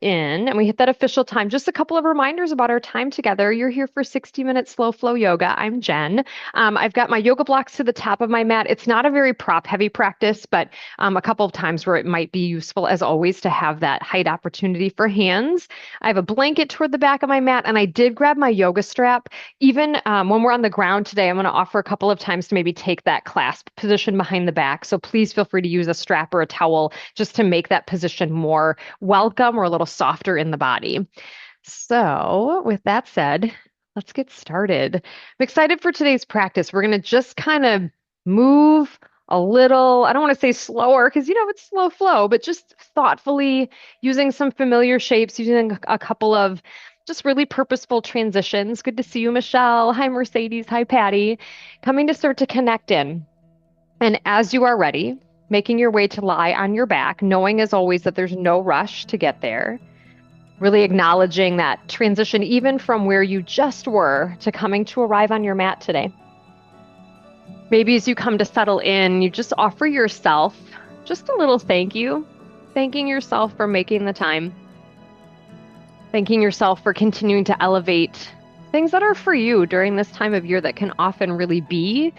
in and we hit that official time, just a couple of reminders about our time together. You're here for 60 minutes slow flow yoga. I'm Jen. I've got my yoga blocks to the top of my mat. It's not a very prop heavy practice, but a couple of times where it might be useful, as always, to have that height opportunity for hands. I have a blanket toward the back of my mat, and I did grab my yoga strap. Even when we're on the ground today, I'm going to offer a couple of times to maybe take that clasp position behind the back. So please feel free to use a strap or a towel just to make that position more welcome or a little softer in the body. So, with that said, let's get started. I'm excited for today's practice. We're going to just kind of move a little, I don't want to say slower because, it's slow flow, but just thoughtfully using some familiar shapes, using a couple of just really purposeful transitions. Good to see you, Michelle. Hi, Mercedes. Hi, Patty. Coming to start to connect in. And as you are ready, making your way to lie on your back, knowing as always that there's no rush to get there. Really acknowledging that transition, even from where you just were to coming to arrive on your mat today. Maybe as you come to settle in, you just offer yourself just a little thank you, thanking yourself for making the time, thanking yourself for continuing to elevate things that are for you during this time of year that can often really be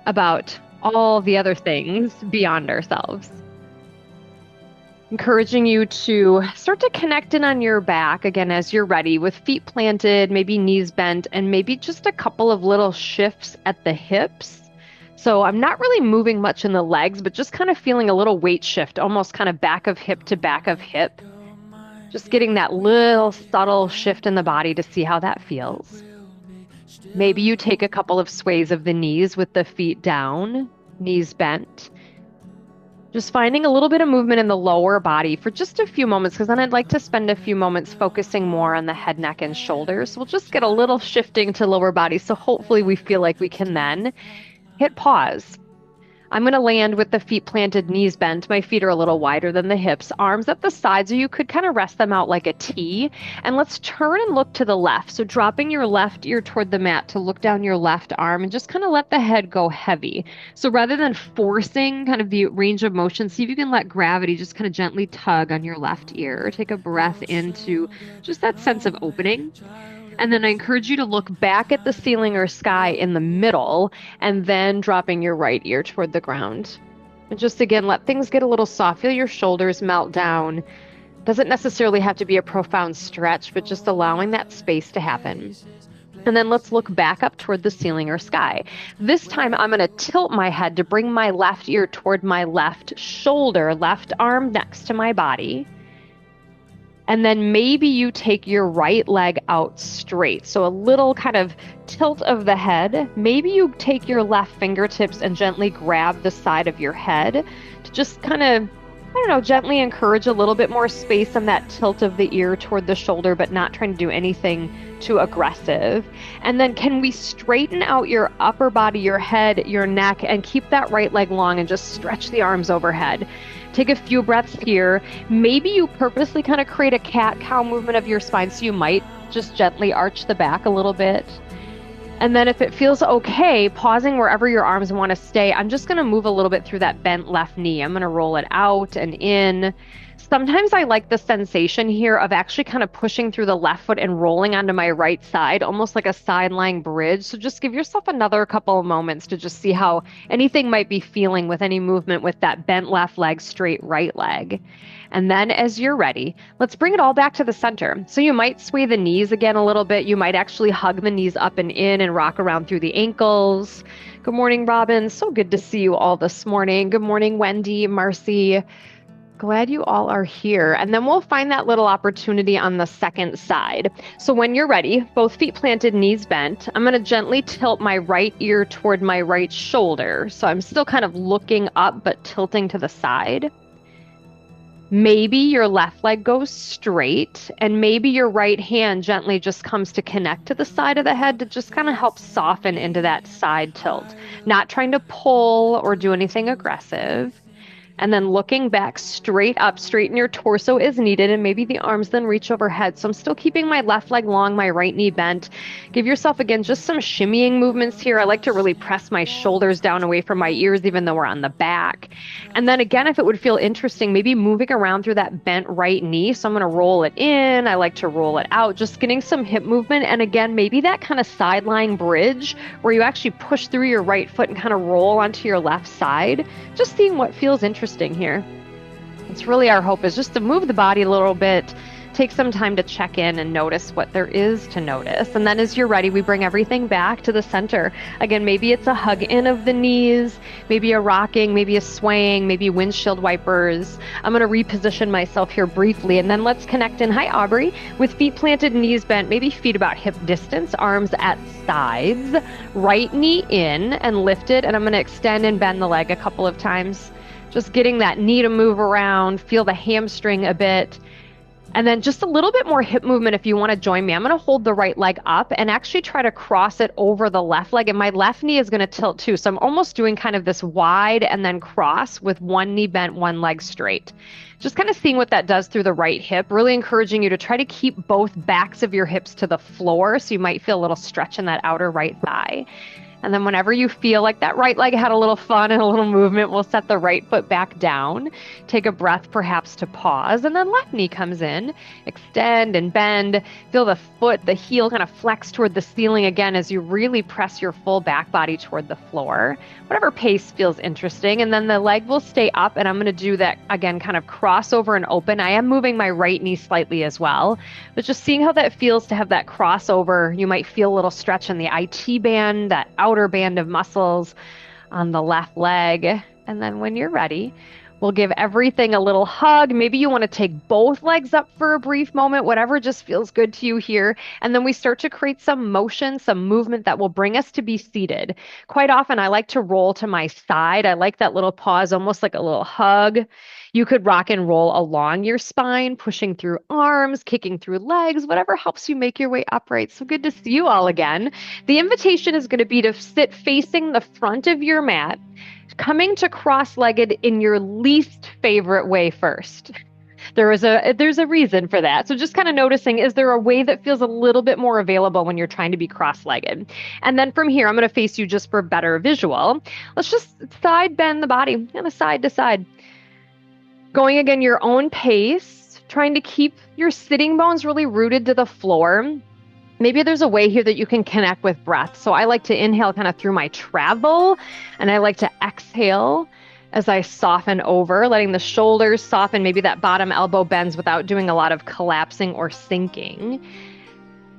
about all the other things beyond ourselves. Encouraging you to start to connect in on your back again as you're ready, with feet planted, maybe knees bent, and maybe just a couple of little shifts at the hips. So I'm not really moving much in the legs, but just kind of feeling a little weight shift, almost kind of back of hip to back of hip. Just getting that little subtle shift in the body to see how that feels. Maybe you take a couple of sways of the knees with the feet down, knees bent. Just finding a little bit of movement in the lower body for just a few moments, because then I'd like to spend a few moments focusing more on the head, neck, and shoulders. We'll just get a little shifting to lower body, so hopefully we feel like we can then hit pause. I'm going to land with the feet planted, knees bent. My feet are a little wider than the hips, arms at the sides, so you could kind of rest them out like a T. And let's turn and look to the left. So dropping your left ear toward the mat to look down your left arm and just kind of let the head go heavy. So rather than forcing kind of the range of motion, see if you can let gravity just kind of gently tug on your left ear. Take a breath into just that sense of opening. And then I encourage you to look back at the ceiling or sky in the middle, and then dropping your right ear toward the ground. And just again, let things get a little soft. Feel your shoulders melt down. Doesn't necessarily have to be a profound stretch, but just allowing that space to happen. And then let's look back up toward the ceiling or sky. This time I'm going to tilt my head to bring my left ear toward my left shoulder, left arm next to my body. And then maybe you take your right leg out straight. So a little kind of tilt of the head. Maybe you take your left fingertips and gently grab the side of your head to just kind of, gently encourage a little bit more space on that tilt of the ear toward the shoulder, but not trying to do anything too aggressive. And then can we straighten out your upper body, your head, your neck, and keep that right leg long and just stretch the arms overhead. Take a few breaths here. Maybe you purposely kind of create a cat-cow movement of your spine, so you might just gently arch the back a little bit. And then if it feels okay, pausing wherever your arms want to stay, I'm just going to move a little bit through that bent left knee. I'm going to roll it out and in. Sometimes I like the sensation here of actually kind of pushing through the left foot and rolling onto my right side, almost like a side-lying bridge. So just give yourself another couple of moments to just see how anything might be feeling with any movement with that bent left leg, straight right leg. And then as you're ready, let's bring it all back to the center. So you might sway the knees again a little bit. You might actually hug the knees up and in and rock around through the ankles. Good morning, Robin. So good to see you all this morning. Good morning, Wendy, Marcy. Glad you all are here. And then we'll find that little opportunity on the second side. So when you're ready, both feet planted, knees bent, I'm going to gently tilt my right ear toward my right shoulder. So I'm still kind of looking up, but tilting to the side. Maybe your left leg goes straight, and maybe your right hand gently just comes to connect to the side of the head to just kind of help soften into that side tilt. Not trying to pull or do anything aggressive. And then looking back straight up, straighten your torso as needed, and maybe the arms then reach overhead. So I'm still keeping my left leg long, my right knee bent. Give yourself, again, just some shimmying movements here. I like to really press my shoulders down away from my ears, even though we're on the back. And then again, if it would feel interesting, maybe moving around through that bent right knee. So I'm going to roll it in. I like to roll it out, just getting some hip movement. And again, maybe that kind of sideline bridge where you actually push through your right foot and kind of roll onto your left side. Just seeing what feels interesting here. It's really our hope is just to move the body a little bit, take some time to check in and notice what there is to notice. And then as you're ready, we bring everything back to the center. Again, maybe it's a hug in of the knees, maybe a rocking, maybe a swaying, maybe windshield wipers. I'm going to reposition myself here briefly, and then let's connect in. Hi, Aubrey. With feet planted, knees bent, maybe feet about hip distance, arms at sides, right knee in and lifted. And I'm going to extend and bend the leg a couple of times. Just getting that knee to move around, feel the hamstring a bit. And then just a little bit more hip movement if you want to join me. I'm going to hold the right leg up and actually try to cross it over the left leg. And my left knee is going to tilt too. So I'm almost doing kind of this wide and then cross with one knee bent, one leg straight. Just kind of seeing what that does through the right hip. Really encouraging you to try to keep both backs of your hips to the floor. So you might feel a little stretch in that outer right thigh. And then whenever you feel like that right leg had a little fun and a little movement, we'll set the right foot back down. Take a breath perhaps to pause, and then left knee comes in. Extend and bend. Feel the foot, the heel kind of flex toward the ceiling again as you really press your full back body toward the floor. Whatever pace feels interesting. And then the leg will stay up, and I'm going to do that again, kind of crossover and open. I am moving my right knee slightly as well, but just seeing how that feels to have that crossover. You might feel a little stretch in the IT band, that outer band of muscles on the left leg. And then when you're ready, we'll give everything a little hug. Maybe you want to take both legs up for a brief moment, whatever just feels good to you here. And then we start to create some motion, some movement that will bring us to be seated. Quite often, I like to roll to my side. I like that little pause, almost like a little hug. You could rock and roll along your spine, pushing through arms, kicking through legs, whatever helps you make your way upright. So good to see you all again. The invitation is going to be to sit facing the front of your mat, coming to cross-legged in your least favorite way first. There's a reason for that. So just kind of noticing, is there a way that feels a little bit more available when you're trying to be cross-legged? And then from here, I'm going to face you just for better visual. Let's just side bend the body, kind of side to side. Going again your own pace, trying to keep your sitting bones really rooted to the floor. Maybe there's a way here that you can connect with breath. So I like to inhale kind of through my travel, and I like to exhale as I soften over, letting the shoulders soften. Maybe that bottom elbow bends without doing a lot of collapsing or sinking.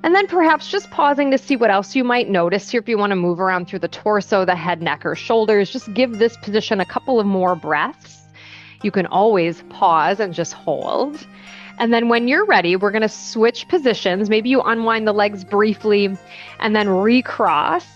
And then perhaps just pausing to see what else you might notice here. If you want to move around through the torso, the head, neck, or shoulders, just give this position a couple of more breaths. You can always pause and just hold. And then when you're ready, we're going to switch positions. Maybe you unwind the legs briefly and then recross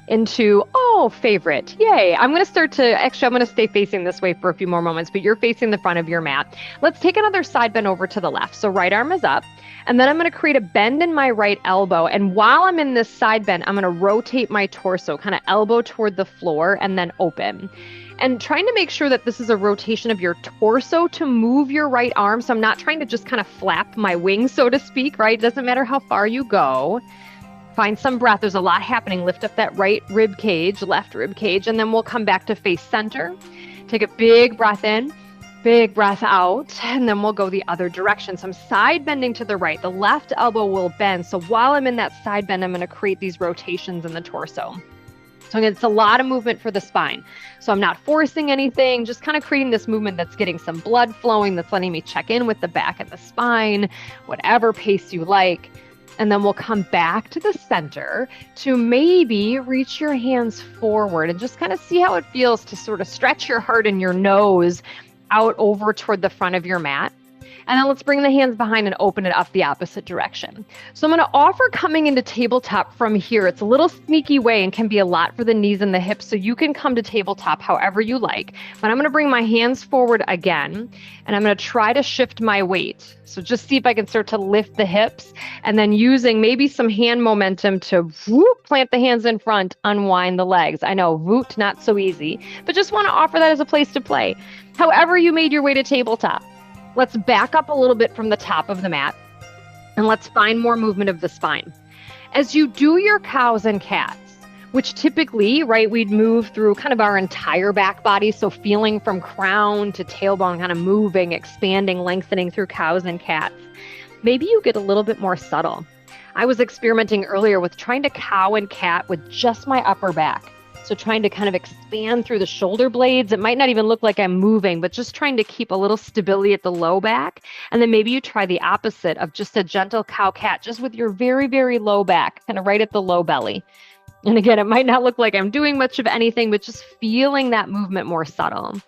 into, favorite. Yay. I'm going to stay facing this way for a few more moments, but you're facing the front of your mat. Let's take another side bend over to the left. So right arm is up. And then I'm going to create a bend in my right elbow. And while I'm in this side bend, I'm going to rotate my torso, kind of elbow toward the floor and then open. And trying to make sure that this is a rotation of your torso to move your right arm. So I'm not trying to just kind of flap my wings, so to speak, right? It doesn't matter how far you go. Find some breath. There's a lot happening. Lift up that right rib cage, left rib cage, and then we'll come back to face center. Take a big breath in, big breath out, and then we'll go the other direction. So I'm side bending to the right. The left elbow will bend. So while I'm in that side bend, I'm going to create these rotations in the torso. So again, it's a lot of movement for the spine. So I'm not forcing anything, just kind of creating this movement that's getting some blood flowing, that's letting me check in with the back and the spine, whatever pace you like. And then we'll come back to the center to maybe reach your hands forward and just kind of see how it feels to sort of stretch your heart and your nose out over toward the front of your mat. And then let's bring the hands behind and open it up the opposite direction. So I'm going to offer coming into tabletop from here. It's a little sneaky way and can be a lot for the knees and the hips, so you can come to tabletop however you like. But I'm going to bring my hands forward again, and I'm going to try to shift my weight. So just see if I can start to lift the hips, and then using maybe some hand momentum to plant the hands in front, unwind the legs. I know, not so easy, but just want to offer that as a place to play. However you made your way to tabletop. Let's back up a little bit from the top of the mat, and let's find more movement of the spine. As you do your cows and cats, which typically, right, we'd move through kind of our entire back body, so feeling from crown to tailbone, kind of moving, expanding, lengthening through cows and cats. Maybe you get a little bit more subtle. I was experimenting earlier with trying to cow and cat with just my upper back. So trying to kind of expand through the shoulder blades. It might not even look like I'm moving, but just trying to keep a little stability at the low back. And then maybe you try the opposite of just a gentle cow-cat, just with your very, very low back, kind of right at the low belly. And again, it might not look like I'm doing much of anything, but just feeling that movement more subtle.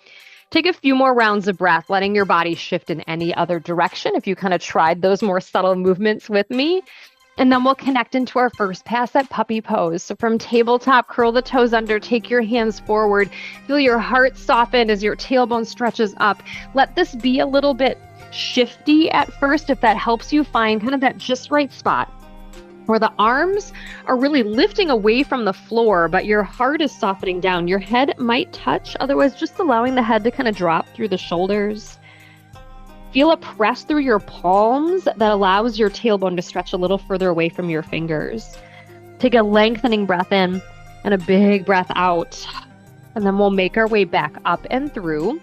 Take a few more rounds of breath, letting your body shift in any other direction if you kind of tried those more subtle movements with me. And then we'll connect into our first pass at puppy pose. So from tabletop, curl the toes under, take your hands forward, feel your heart soften as your tailbone stretches up. Let this be a little bit shifty at first, if that helps you find kind of that just right spot where the arms are really lifting away from the floor, but your heart is softening down. Your head might touch, otherwise just allowing the head to kind of drop through the shoulders. Feel a press through your palms that allows your tailbone to stretch a little further away from your fingers. Take a lengthening breath in and a big breath out. And then we'll make our way back up and through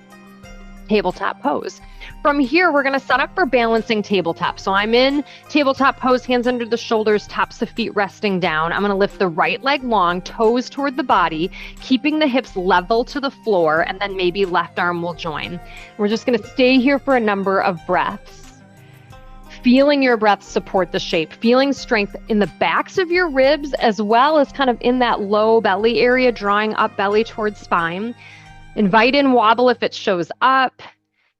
tabletop pose. From here, we're going to set up for balancing tabletop. So I'm in tabletop pose, hands under the shoulders, tops of feet resting down. I'm going to lift the right leg long, toes toward the body, keeping the hips level to the floor, and then maybe left arm will join. We're just going to stay here for a number of breaths. Feeling your breath support the shape, feeling strength in the backs of your ribs, as well as kind of in that low belly area, drawing up belly towards spine. Invite in wobble if it shows up.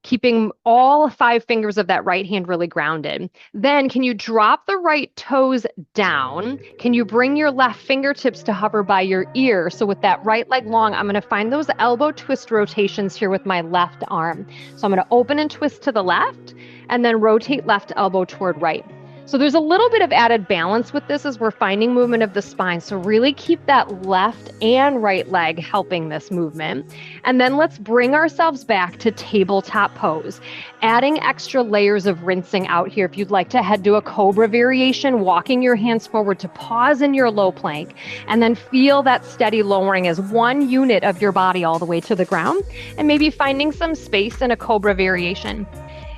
Keeping all 5 fingers of that right hand really grounded. Then can you drop the right toes down? Can you bring your left fingertips to hover by your ear? So with that right leg long, I'm going to find those elbow twist rotations here with my left arm. So I'm going to open and twist to the left and then rotate left elbow toward right. So there's a little bit of added balance with this as we're finding movement of the spine. So really keep that left and right leg helping this movement. And then let's bring ourselves back to tabletop pose, adding extra layers of rinsing out here. If you'd like to head to a cobra variation, walking your hands forward to pause in your low plank, and then feel that steady lowering as one unit of your body all the way to the ground, and maybe finding some space in a cobra variation.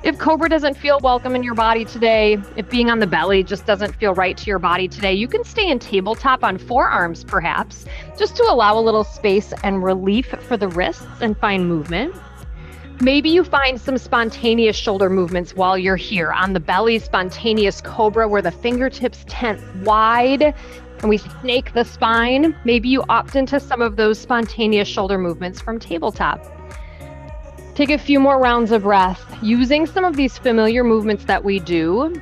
If cobra doesn't feel welcome in your body today, if being on the belly just doesn't feel right to your body today, you can stay in tabletop on forearms perhaps, just to allow a little space and relief for the wrists and find movement. Maybe you find some spontaneous shoulder movements while you're here on the belly, spontaneous cobra where the fingertips tense wide and we snake the spine. Maybe you opt into some of those spontaneous shoulder movements from tabletop. Take a few more rounds of breath, using some of these familiar movements that we do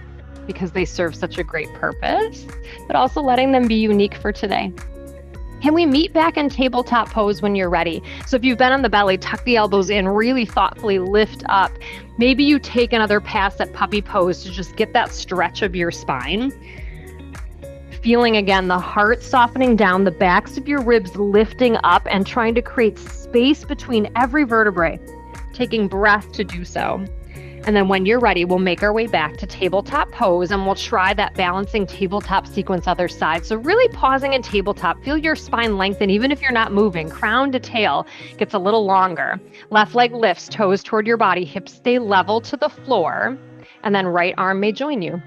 because they serve such a great purpose, but also letting them be unique for today. Can we meet back in tabletop pose when you're ready? So if you've been on the belly, tuck the elbows in, really thoughtfully lift up. Maybe you take another pass at puppy pose to just get that stretch of your spine. Feeling again the heart softening down, the backs of your ribs lifting up and trying to create space between every vertebrae. Taking breath to do so. And then when you're ready, we'll make our way back to tabletop pose and we'll try that balancing tabletop sequence other side. So really pausing in tabletop, feel your spine lengthen even if you're not moving. Crown to tail gets a little longer. Left leg lifts, toes toward your body, hips stay level to the floor, and then right arm may join you.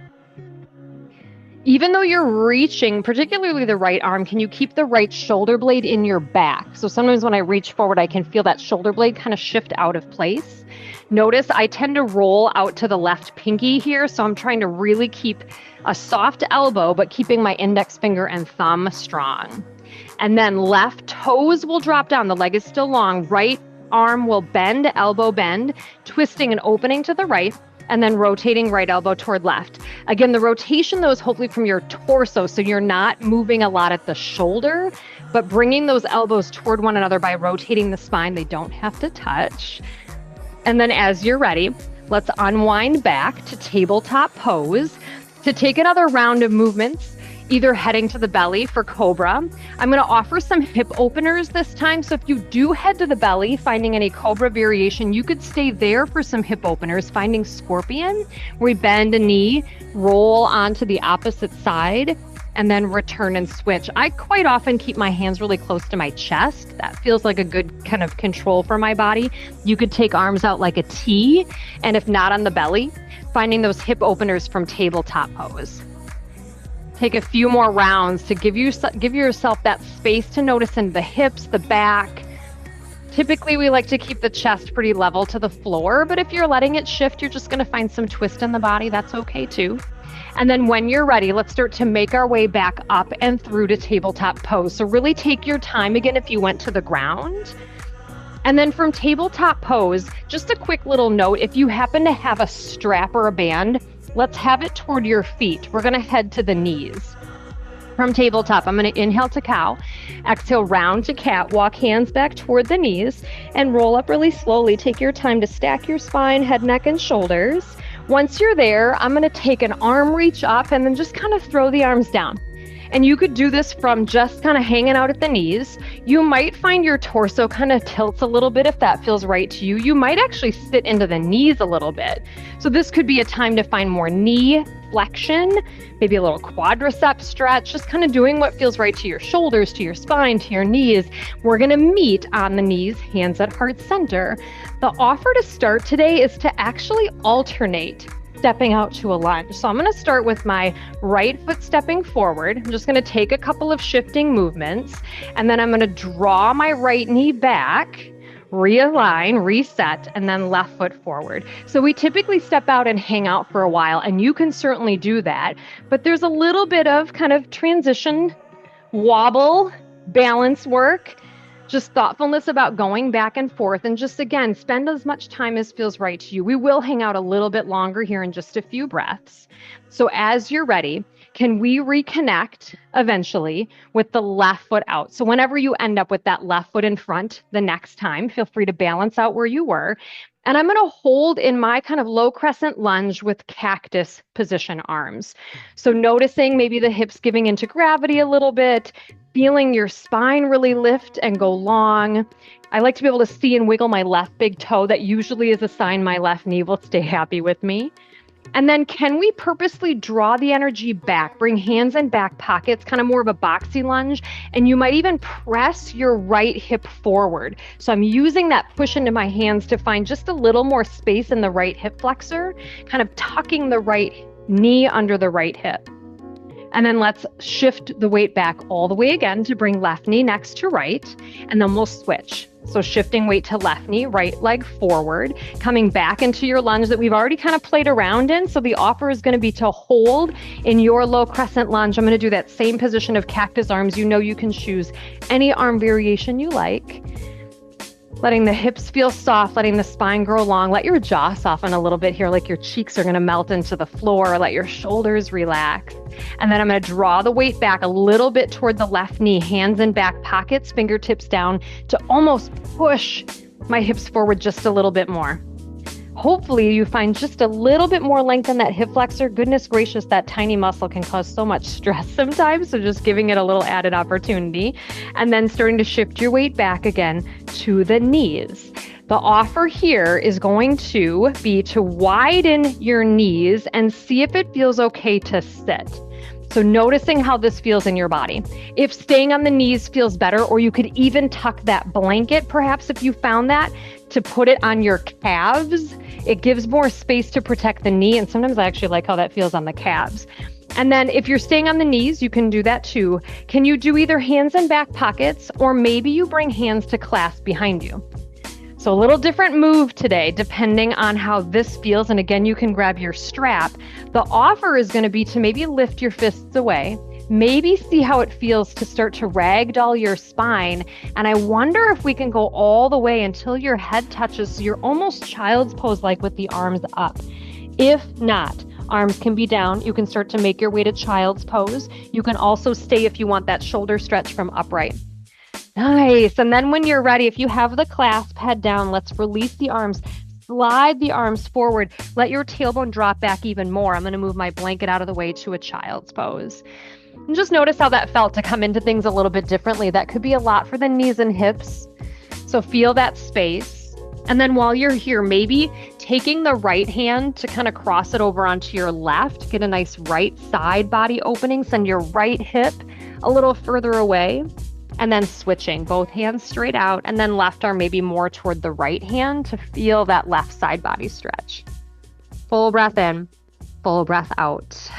Even though you're reaching, particularly the right arm, can you keep the right shoulder blade in your back? So sometimes when I reach forward, I can feel that shoulder blade kind of shift out of place. Notice I tend to roll out to the left pinky here, so I'm trying to really keep a soft elbow, but keeping my index finger and thumb strong. And then left toes will drop down. The leg is still long. Right arm will bend, elbow bend, twisting and opening to the right. and then rotating right elbow toward left. Again, the rotation though is hopefully from your torso, so you're not moving a lot at the shoulder, but bringing those elbows toward one another by rotating the spine. They don't have to touch. And then as you're ready, let's unwind back to tabletop pose to take another round of movements, either heading to the belly for Cobra. I'm going to offer some hip openers this time. So if you do head to the belly, finding any Cobra variation, you could stay there for some hip openers, finding Scorpion, where we bend a knee, roll onto the opposite side, and then return and switch. I quite often keep my hands really close to my chest. That feels like a good kind of control for my body. You could take arms out like a T, and if not on the belly, finding those hip openers from tabletop pose. Take a few more rounds to give yourself that space to notice in the hips, the back. Typically, we like to keep the chest pretty level to the floor, but if you're letting it shift, you're just going to find some twist in the body. That's okay too. And then when you're ready, let's start to make our way back up and through to tabletop pose. So really take your time again if you went to the ground. And then from tabletop pose, just a quick little note, if you happen to have a strap or a band, let's have it toward your feet. We're going to head to the knees. From tabletop, I'm going to inhale to cow, exhale round to cat, walk hands back toward the knees, and roll up really slowly. Take your time to stack your spine, head, neck, and shoulders. Once you're there, I'm going to take an arm reach up and then just kind of throw the arms down. And you could do this from just kind of hanging out at the knees. You might find your torso kind of tilts a little bit if that feels right to you. You might actually sit into the knees a little bit. So this could be a time to find more knee flexion, maybe a little quadricep stretch, just kind of doing what feels right to your shoulders, to your spine, to your knees. We're going to meet on the knees, hands at heart center. The offer to start today is to actually alternate stepping out to a lunge. So I'm going to start with my right foot stepping forward. I'm just going to take a couple of shifting movements, and then I'm going to draw my right knee back, realign, reset, and then left foot forward. So we typically step out and hang out for a while, and you can certainly do that, but there's a little bit of kind of transition, wobble, balance work, just thoughtfulness about going back and forth, and just, again, spend as much time as feels right to you. We will hang out a little bit longer here in just a few breaths. So as you're ready, can we reconnect eventually with the left foot out? So whenever you end up with that left foot in front the next time, feel free to balance out where you were. And I'm going to hold in my kind of low crescent lunge with cactus position arms. So noticing maybe the hips giving into gravity a little bit, feeling your spine really lift and go long. I like to be able to see and wiggle my left big toe. That usually is a sign my left knee will stay happy with me. And then can we purposely draw the energy back, bring hands in back pockets, kind of more of a boxy lunge, and you might even press your right hip forward. So I'm using that push into my hands to find just a little more space in the right hip flexor, kind of tucking the right knee under the right hip. And then let's shift the weight back all the way again to bring left knee next to right, and then we'll switch. So shifting weight to left knee, right leg forward, coming back into your lunge that we've already kind of played around in. So the offer is going to be to hold in your low crescent lunge. I'm going to do that same position of cactus arms. You know, you can choose any arm variation you like. Letting the hips feel soft, letting the spine grow long. Let your jaw soften a little bit here, like your cheeks are going to melt into the floor. Let your shoulders relax. And then I'm going to draw the weight back a little bit toward the left knee, hands in back pockets, fingertips down to almost push my hips forward just a little bit more. Hopefully you find just a little bit more length in that hip flexor. Goodness gracious, that tiny muscle can cause so much stress sometimes. So just giving it a little added opportunity, and then starting to shift your weight back again to the knees. The offer here is going to be to widen your knees and see if it feels okay to sit. So noticing how this feels in your body. If staying on the knees feels better, or you could even tuck that blanket, perhaps if you found that, to put it on your calves. It gives more space to protect the knee. And sometimes I actually like how that feels on the calves. And then if you're staying on the knees, you can do that too. Can you do either hands in back pockets, or maybe you bring hands to clasp behind you? So a little different move today, depending on how this feels. And again, you can grab your strap. The offer is going to be to maybe lift your fists away, maybe see how it feels to start to ragdoll your spine. And I wonder if we can go all the way until your head touches, so you're almost child's pose, like with the arms up. If not, arms can be down. You can start to make your way to child's pose. You can also stay if you want that shoulder stretch from upright. Nice. And then when you're ready, if you have the clasp head down, let's release the arms. Slide the arms forward. Let your tailbone drop back even more. I'm going to move my blanket out of the way to a child's pose. And just notice how that felt to come into things a little bit differently. That could be a lot for the knees and hips. So feel that space. And then while you're here, maybe taking the right hand to kind of cross it over onto your left, get a nice right side body opening, send your right hip a little further away, and then switching both hands straight out, and then left arm maybe more toward the right hand to feel that left side body stretch. Full breath in, full breath out.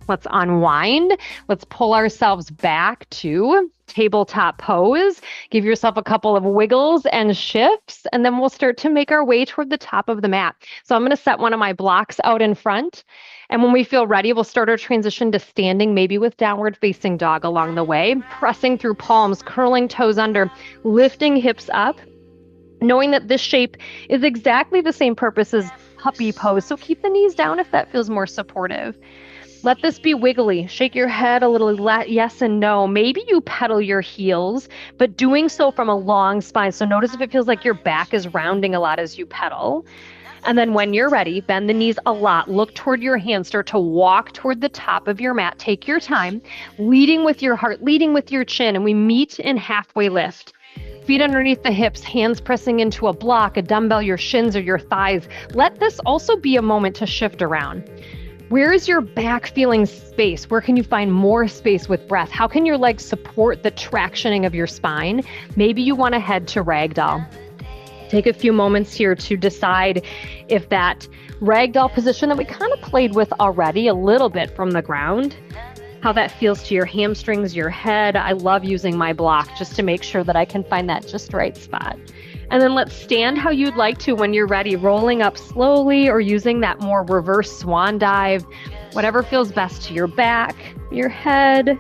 Let's unwind. Let's pull ourselves back to tabletop pose. Give yourself a couple of wiggles and shifts, and then we'll start to make our way toward the top of the mat. So I'm going to set one of my blocks out in front. And when we feel ready, we'll start our transition to standing, maybe with downward facing dog along the way, pressing through palms, curling toes under, lifting hips up, knowing that this shape is exactly the same purpose as puppy pose. So keep the knees down if that feels more supportive. Let this be wiggly. Shake your head a little yes and no. Maybe you pedal your heels, but doing so from a long spine. So notice if it feels like your back is rounding a lot as you pedal. And then when you're ready, bend the knees a lot. Look toward your hands. Start to walk toward the top of your mat. Take your time, leading with your heart, leading with your chin, and we meet in halfway lift. Feet underneath the hips, hands pressing into a block, a dumbbell, your shins or your thighs. Let this also be a moment to shift around. Where is your back feeling space? Where can you find more space with breath? How can your legs support the tractioning of your spine? Maybe you want to head to ragdoll. Take a few moments here to decide if that ragdoll position that we kind of played with already a little bit from the ground, how that feels to your hamstrings, your head. I love using my block just to make sure that I can find that just right spot. And then let's stand how you'd like to when you're ready, rolling up slowly or using that more reverse swan dive, whatever feels best to your back, your head,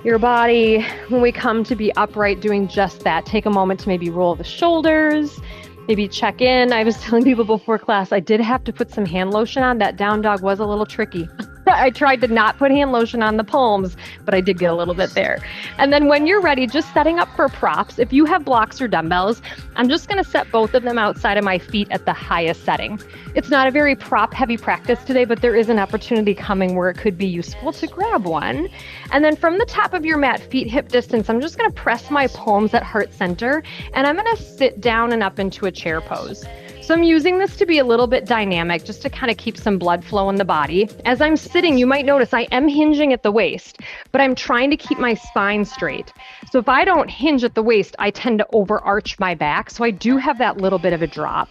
your body. When we come to be upright, doing just that, take a moment to maybe roll the shoulders, maybe check in. I was telling people before class, I did have to put some hand lotion on. That down dog was a little tricky. I tried to not put hand lotion on the palms, but I did get a little bit there. And then when you're ready, just setting up for props. If you have blocks or dumbbells, I'm just going to set both of them outside of my feet at the highest setting. It's not a very prop heavy practice today, but there is an opportunity coming where it could be useful to grab one. And then from the top of your mat, feet hip distance, I'm just going to press my palms at heart center, and I'm going to sit down and up into a chair pose. So I'm using this to be a little bit dynamic, just to kind of keep some blood flow in the body. As I'm sitting, you might notice I am hinging at the waist, but I'm trying to keep my spine straight. So if I don't hinge at the waist, I tend to overarch my back. So I do have that little bit of a drop.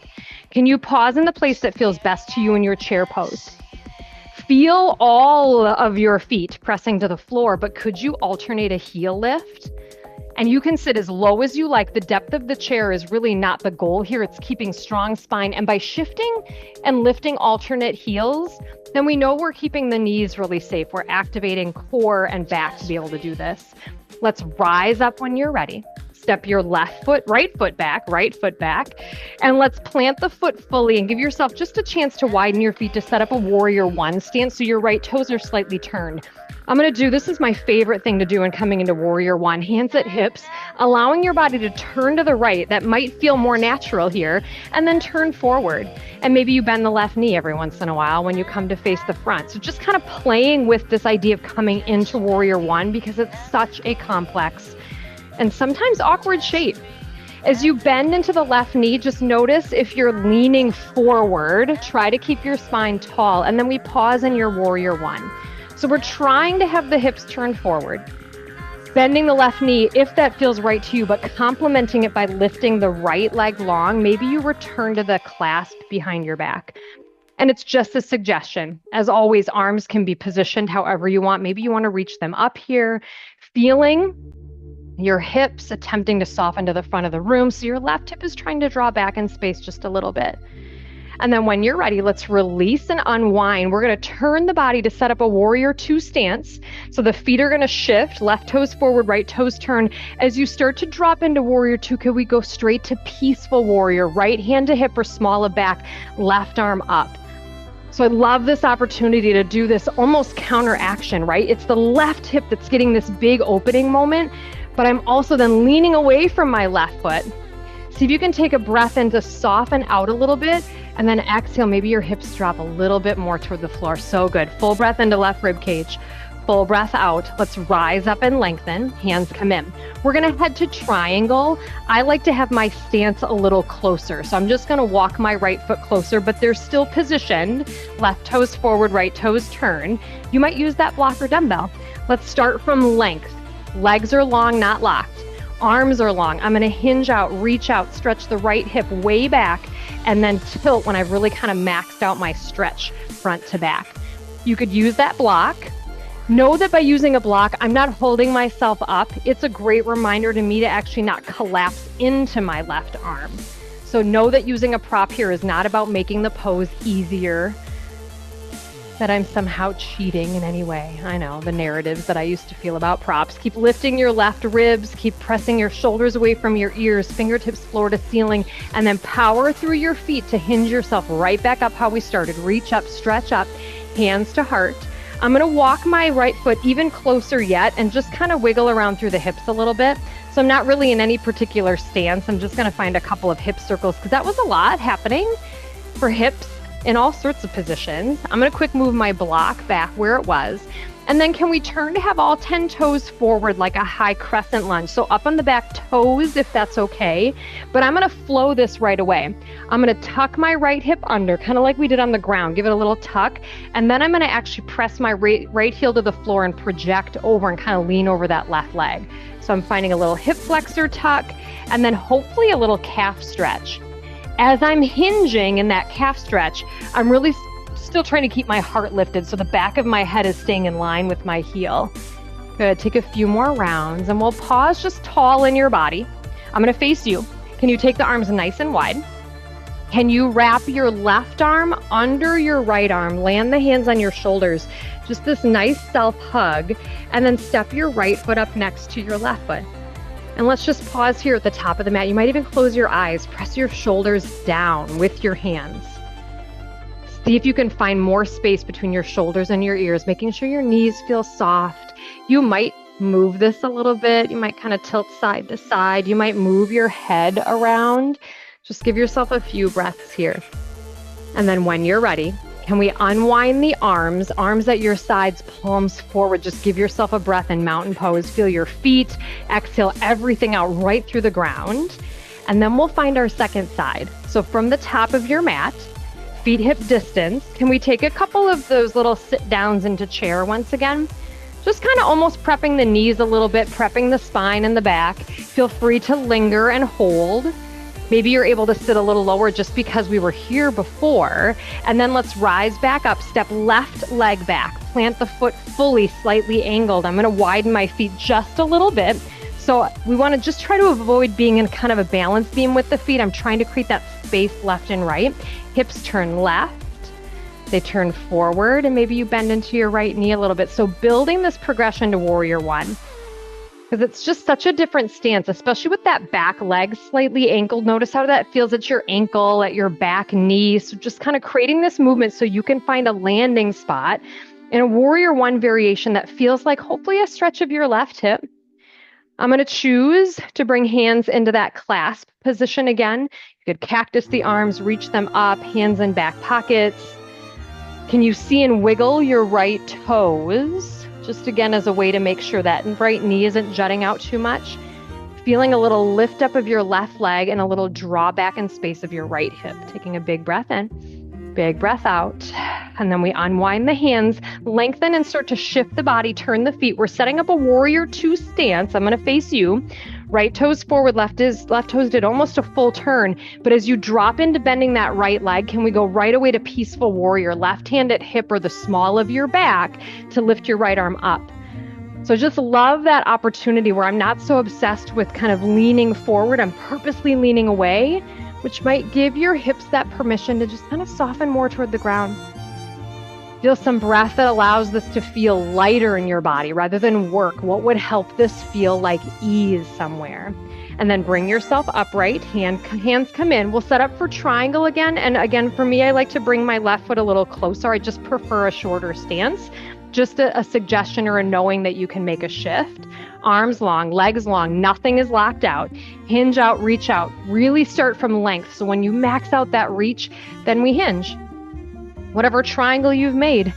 Can you pause in the place that feels best to you in your chair pose? Feel all of your feet pressing to the floor, but could you alternate a heel lift? And you can sit as low as you like. The depth of the chair is really not the goal here. It's keeping strong spine. And by shifting and lifting alternate heels, then we know we're keeping the knees really safe. We're activating core and back to be able to do this. Let's rise up when you're ready. Step your right foot back, and let's plant the foot fully and give yourself just a chance to widen your feet to set up a warrior one stance so your right toes are slightly turned. This is my favorite thing to do when coming into warrior one, hands at hips, allowing your body to turn to the right. That might feel more natural here, and then turn forward. And maybe you bend the left knee every once in a while when you come to face the front. So just kind of playing with this idea of coming into warrior one because it's such a complex and sometimes awkward shape. As you bend into the left knee, just notice if you're leaning forward, try to keep your spine tall, and then we pause in your warrior one. So we're trying to have the hips turned forward, bending the left knee if that feels right to you, but complementing it by lifting the right leg long. Maybe you return to the clasp behind your back. And it's just a suggestion. As always, arms can be positioned however you want. Maybe you want to reach them up here, feeling your hips attempting to soften to the front of the room. So your left hip is trying to draw back in space just a little bit. And then when you're ready, let's release and unwind. We're going to turn the body to set up a warrior two stance. So the feet are going to shift, left toes forward, right toes turn. As you start to drop into warrior two, can we go straight to peaceful warrior? Right hand to hip or small of back, left arm up. So I love this opportunity to do this almost counter action, right? It's the left hip that's getting this big opening moment, but I'm also then leaning away from my left foot. See if you can take a breath in to soften out a little bit, and then exhale, maybe your hips drop a little bit more toward the floor. So good. Full breath into left rib cage. Full breath out. Let's rise up and lengthen. Hands come in. We're going to head to triangle. I like to have my stance a little closer. So I'm just going to walk my right foot closer, but they're still positioned. Left toes forward, right toes turn. You might use that block or dumbbell. Let's start from length. Legs are long, not locked. Arms are long. I'm going to hinge out, reach out, stretch the right hip way back, and then tilt when I've really kind of maxed out my stretch front to back. You could use that block. Know that by using a block, I'm not holding myself up. It's a great reminder to me to actually not collapse into my left arm. So know that using a prop here is not about making the pose easier, that I'm somehow cheating in any way. I know the narratives that I used to feel about props. Keep lifting your left ribs, keep pressing your shoulders away from your ears, fingertips floor to ceiling, and then power through your feet to hinge yourself right back up how we started. Reach up, stretch up, hands to heart. I'm going to walk my right foot even closer yet and just kind of wiggle around through the hips a little bit. So I'm not really in any particular stance. I'm just going to find a couple of hip circles because that was a lot happening for hips in all sorts of positions. I'm going to quick move my block back where it was. And then can we turn to have all 10 toes forward like a high crescent lunge? So up on the back toes, if that's okay. But I'm going to flow this right away. I'm going to tuck my right hip under, kind of like we did on the ground. Give it a little tuck. And then I'm going to actually press my right heel to the floor and project over and kind of lean over that left leg. So I'm finding a little hip flexor tuck and then hopefully a little calf stretch. As I'm hinging in that calf stretch, I'm really still trying to keep my heart lifted so the back of my head is staying in line with my heel. Good. Take a few more rounds and we'll pause just tall in your body. I'm going to face you. Can you take the arms nice and wide? Can you wrap your left arm under your right arm? Land the hands on your shoulders. Just this nice self hug, and then step your right foot up next to your left foot. And let's just pause here at the top of the mat. You might even close your eyes. Press your shoulders down with your hands. See if you can find more space between your shoulders and your ears, making sure your knees feel soft. You might move this a little bit. You might kind of tilt side to side. You might move your head around. Just give yourself a few breaths here. And then when you're ready, can we unwind the arms at your sides, palms forward. Just give yourself a breath in mountain pose. Feel your feet. Exhale everything out right through the ground. And then we'll find our second side. So from the top of your mat, feet hip distance, can we take a couple of those little sit downs into chair once again? Just kind of almost prepping the knees a little bit, prepping the spine and the back. Feel free to linger and hold. Maybe you're able to sit a little lower just because we were here before. And then let's rise back up, step left leg back, plant the foot fully, slightly angled. I'm going to widen my feet just a little bit. So we want to just try to avoid being in kind of a balance beam with the feet. I'm trying to create that space left and right. Hips turn left. They turn forward, and maybe you bend into your right knee a little bit. So building this progression to Warrior One. Because it's just such a different stance, especially with that back leg slightly angled. Notice how that feels at your ankle, at your back knee. So just kind of creating this movement so you can find a landing spot in a Warrior One variation that feels like hopefully a stretch of your left hip. I'm going to choose to bring hands into that clasp position again. You could cactus the arms, reach them up, hands in back pockets. Can you see and wiggle your right toes? Just again as a way to make sure that right knee isn't jutting out too much. Feeling a little lift up of your left leg and a little draw back in space of your right hip. Taking a big breath in, big breath out. And then we unwind the hands, lengthen and start to shift the body, turn the feet. We're setting up a Warrior Two stance. I'm going to face you. Right toes forward, left toes did almost a full turn. But as you drop into bending that right leg, can we go right away to Peaceful Warrior? Left hand at hip or the small of your back to lift your right arm up. So just love that opportunity where I'm not so obsessed with kind of leaning forward. I'm purposely leaning away, which might give your hips that permission to just kind of soften more toward the ground. Feel some breath that allows this to feel lighter in your body rather than work. What would help this feel like ease somewhere? And then bring yourself upright, hands come in. We'll set up for triangle again. And again, for me, I like to bring my left foot a little closer. I just prefer a shorter stance. Just a suggestion or a knowing that you can make a shift. Arms long, legs long, nothing is locked out. Hinge out, reach out. Really start from length. So when you max out that reach, then we hinge. Whatever triangle you've made.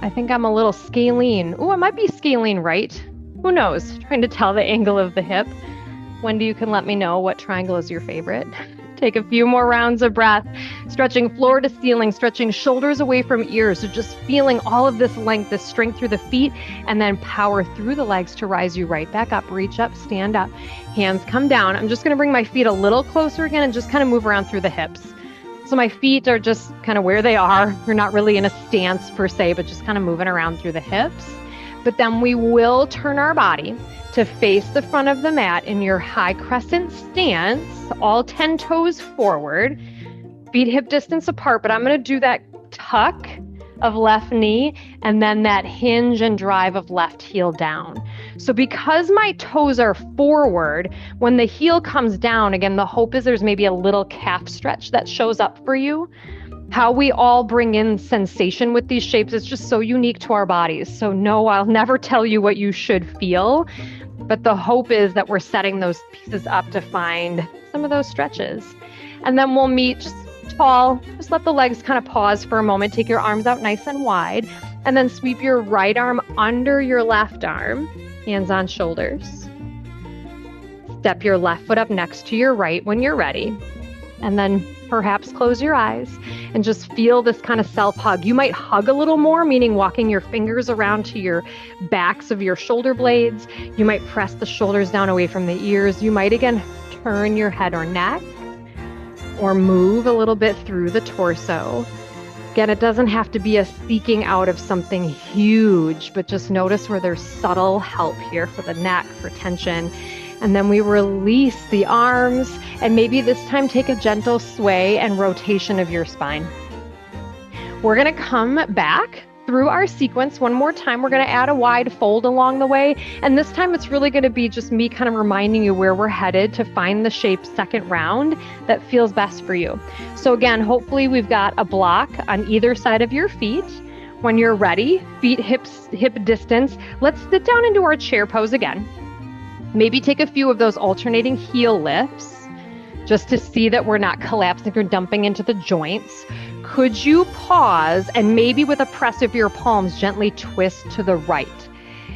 I think I'm a little scalene. Oh, it might be scalene right. Who knows? Trying to tell the angle of the hip. Wendy, you can let me know what triangle is your favorite. Take a few more rounds of breath, stretching floor to ceiling, stretching shoulders away from ears. So just feeling all of this length, this strength through the feet, and then power through the legs to rise you right back up. Reach up, stand up, hands come down. I'm just going to bring my feet a little closer again and just kind of move around through the hips. So my feet are just kind of where they are. You're not really in a stance per se, but just kind of moving around through the hips. But then we will turn our body to face the front of the mat in your high crescent stance, all 10 toes forward, feet hip distance apart. But I'm going to do that tuck of left knee and then that hinge and drive of left heel down. So because my toes are forward, when the heel comes down, again, the hope is there's maybe a little calf stretch that shows up for you. How we all bring in sensation with these shapes is just so unique to our bodies. So no, I'll never tell you what you should feel, but the hope is that we're setting those pieces up to find some of those stretches. And then we'll meet just tall. Just let the legs kind of pause for a moment. Take your arms out nice and wide, and then sweep your right arm under your left arm, hands on shoulders. Step your left foot up next to your right when you're ready. And then perhaps close your eyes and just feel this kind of self-hug. You might hug a little more, meaning walking your fingers around to your backs of your shoulder blades. You might press the shoulders down away from the ears. You might, again, turn your head or neck or move a little bit through the torso. Again, it doesn't have to be a seeking out of something huge, but just notice where there's subtle help here for the neck, for tension. And then we release the arms, and maybe this time take a gentle sway and rotation of your spine. We're going to come back through our sequence one more time. We're going to add a wide fold along the way. And this time it's really going to be just me kind of reminding you where we're headed to find the shape second round that feels best for you. So again, hopefully we've got a block on either side of your feet. When you're ready, feet hip distance, let's sit down into our chair pose again. Maybe take a few of those alternating heel lifts just to see that we're not collapsing or dumping into the joints. Could you pause and maybe with a press of your palms gently twist to the right?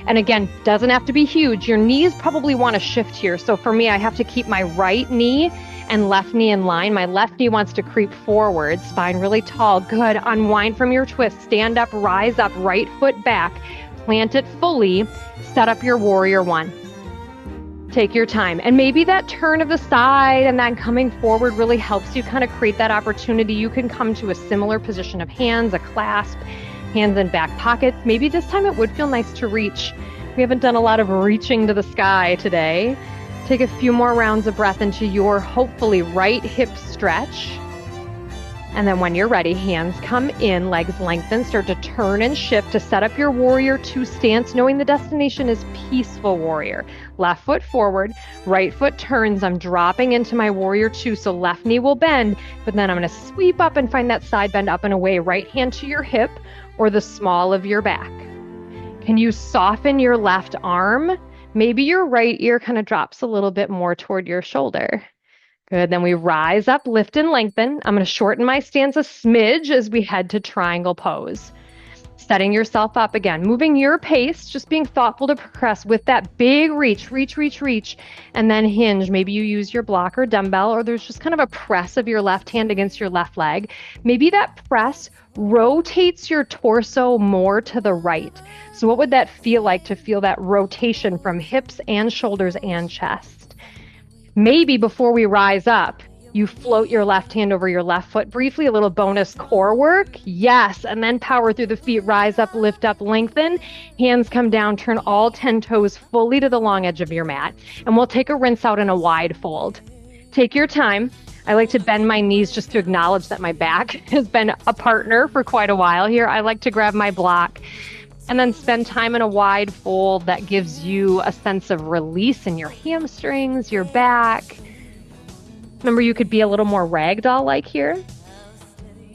And again, doesn't have to be huge. Your knees probably want to shift here. So for me, I have to keep my right knee and left knee in line. My left knee wants to creep forward, spine really tall. Good. Unwind from your twist. Stand up, rise up, right foot back, plant it fully, set up your warrior one. Take your time. And maybe that turn of the side and then coming forward really helps you kind of create that opportunity. You can come to a similar position of hands, a clasp, hands in back pockets. Maybe this time it would feel nice to reach. We haven't done a lot of reaching to the sky today. Take a few more rounds of breath into your hopefully right hip stretch. And then when you're ready, hands come in, legs lengthen, start to turn and shift to set up your warrior two stance, knowing the destination is peaceful warrior. Left foot forward, right foot turns. I'm dropping into my warrior two, so left knee will bend, but then I'm going to sweep up and find that side bend up and away. Right hand to your hip or the small of your back. Can you soften your left arm? Maybe your right ear kind of drops a little bit more toward your shoulder. Good. Then we rise up, lift and lengthen. I'm going to shorten my stance a smidge as we head to triangle pose. Setting yourself up again, moving your pace, just being thoughtful to progress with that big reach, and then hinge. Maybe you use your block or dumbbell, or there's just kind of a press of your left hand against your left leg. Maybe that press rotates your torso more to the right. So what would that feel like to feel that rotation from hips and shoulders and chest? Maybe before we rise up, you float your left hand over your left foot briefly, a little bonus core work. Yes, and then power through the feet, rise up, lift up, lengthen. Hands come down, turn all 10 toes fully to the long edge of your mat. And we'll take a rinse out in a wide fold. Take your time. I like to bend my knees just to acknowledge that my back has been a partner for quite a while here. I like to grab my block. And then spend time in a wide fold that gives you a sense of release in your hamstrings, your back. Remember, you could be a little more ragdoll-like here,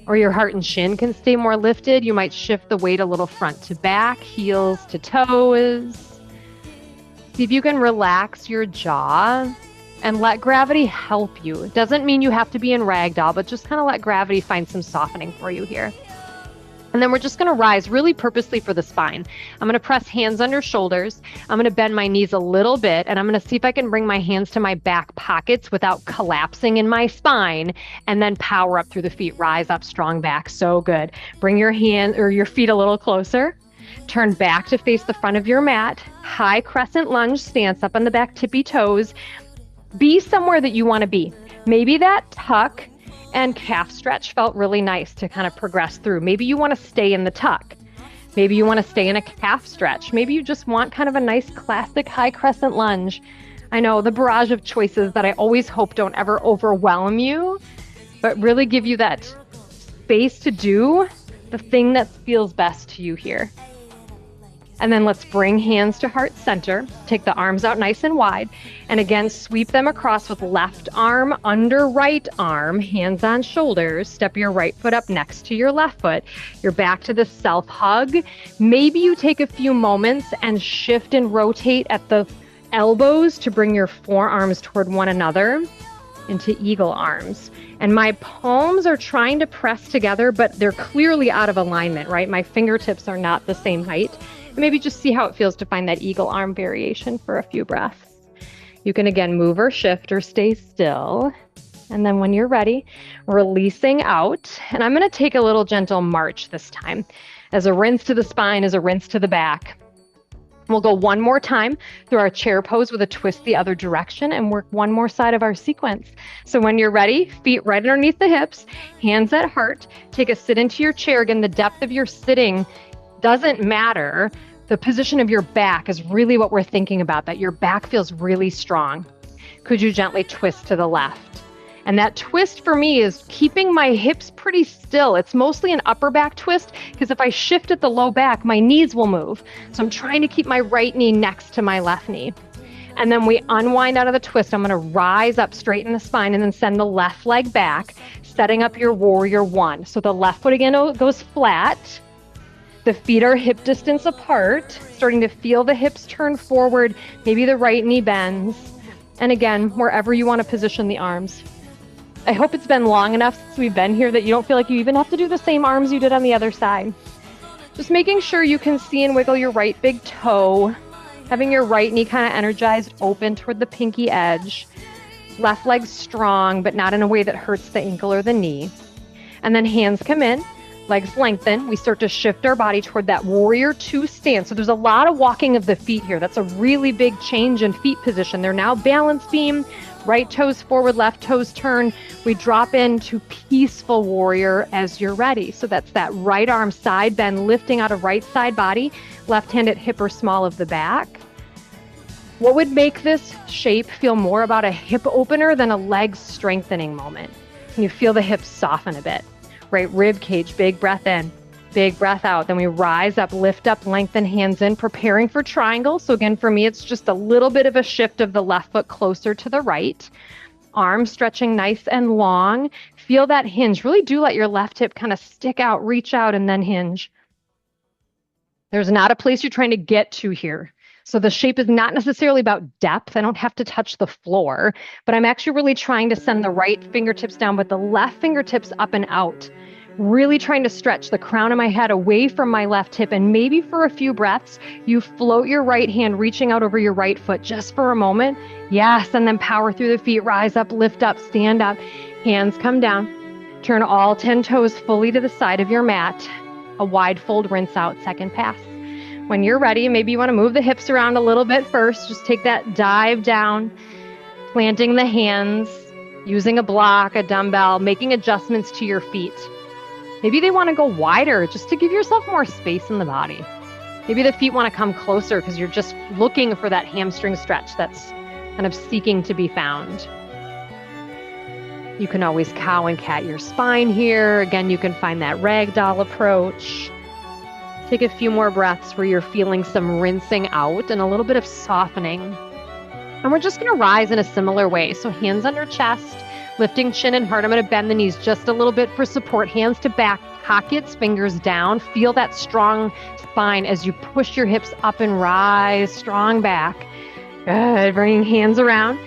or your heart and shin can stay more lifted. You might shift the weight a little front to back, heels to toes. See if you can relax your jaw and let gravity help you. It doesn't mean you have to be in ragdoll, but just kind of let gravity find some softening for you here. And then we're just going to rise really purposely for the spine. I'm going to press hands under shoulders. I'm going to bend my knees a little bit, and I'm going to see if I can bring my hands to my back pockets without collapsing in my spine, and then power up through the feet. Rise up, strong back. So good. Bring your hand or your feet a little closer. Turn back to face the front of your mat. High crescent lunge stance up on the back tippy toes. Be somewhere that you want to be. Maybe that tuck and calf stretch felt really nice to kind of progress through. Maybe you want to stay in the tuck. Maybe you want to stay in a calf stretch. Maybe you just want kind of a nice classic high crescent lunge. I know the barrage of choices that I always hope don't ever overwhelm you, but really give you that space to do the thing that feels best to you here. And then let's bring hands to heart center. Take the arms out nice and wide. And again, sweep them across with left arm under right arm, hands on shoulders. Step your right foot up next to your left foot. You're back to the self hug. Maybe you take a few moments and shift and rotate at the elbows to bring your forearms toward one another into eagle arms. And my palms are trying to press together, but they're clearly out of alignment, right? My fingertips are not the same height. Maybe just see how it feels to find that eagle arm variation for a few breaths. You can again move or shift or stay still. And then when you're ready, releasing out. And I'm going to take a little gentle march this time. As a rinse to the spine, as a rinse to the back. We'll go one more time through our chair pose with a twist the other direction and work one more side of our sequence. So when you're ready, feet right underneath the hips, hands at heart. Take a sit into your chair. Again, the depth of your sitting doesn't matter. The position of your back is really what we're thinking about, that your back feels really strong. Could you gently twist to the left? And that twist for me is keeping my hips pretty still. It's mostly an upper back twist because if I shift at the low back, my knees will move. So I'm trying to keep my right knee next to my left knee. And then we unwind out of the twist. I'm going to rise up straight in the spine and then send the left leg back, setting up your warrior one. So the left foot again goes flat. The feet are hip distance apart, starting to feel the hips turn forward. Maybe the right knee bends. And again, wherever you want to position the arms. I hope it's been long enough since we've been here that you don't feel like you even have to do the same arms you did on the other side. Just making sure you can see and wiggle your right big toe, having your right knee kind of energized, open toward the pinky edge. Left leg strong, but not in a way that hurts the ankle or the knee. And then hands come in. Legs lengthen. We start to shift our body toward that warrior two stance. So there's a lot of walking of the feet here. That's a really big change in feet position. They're now balance beam, right toes forward, left toes turn. We drop into peaceful warrior as you're ready. So that's that right arm side bend, lifting out of right side body, left hand at hip or small of the back. What would make this shape feel more about a hip opener than a leg strengthening moment? Can you feel the hips soften a bit? Right rib cage, big breath in, big breath out. Then we rise up, lift up, lengthen hands in, preparing for triangle. So again, for me, it's just a little bit of a shift of the left foot closer to the right. Arms stretching nice and long. Feel that hinge. Really do let your left hip kind of stick out, reach out, and then hinge. There's not a place you're trying to get to here. So the shape is not necessarily about depth. I don't have to touch the floor, but I'm actually really trying to send the right fingertips down, but the left fingertips up and out. Really trying to stretch the crown of my head away from my left hip. And maybe for a few breaths, you float your right hand, reaching out over your right foot just for a moment. Yes, and then power through the feet, rise up, lift up, stand up. Hands come down. Turn all 10 toes fully to the side of your mat. A wide fold, rinse out, second pass. When you're ready, maybe you want to move the hips around a little bit first. Just take that dive down, planting the hands, using a block, a dumbbell, making adjustments to your feet. Maybe they want to go wider just to give yourself more space in the body. Maybe the feet want to come closer because you're just looking for that hamstring stretch that's kind of seeking to be found. You can always cow and cat your spine here. Again, you can find that ragdoll approach. Take a few more breaths where you're feeling some rinsing out and a little bit of softening. And we're just going to rise in a similar way. So hands under chest, lifting chin and heart. I'm going to bend the knees just a little bit for support. Hands to back, pockets, fingers down. Feel that strong spine as you push your hips up and rise, strong back. Good. Bringing hands around.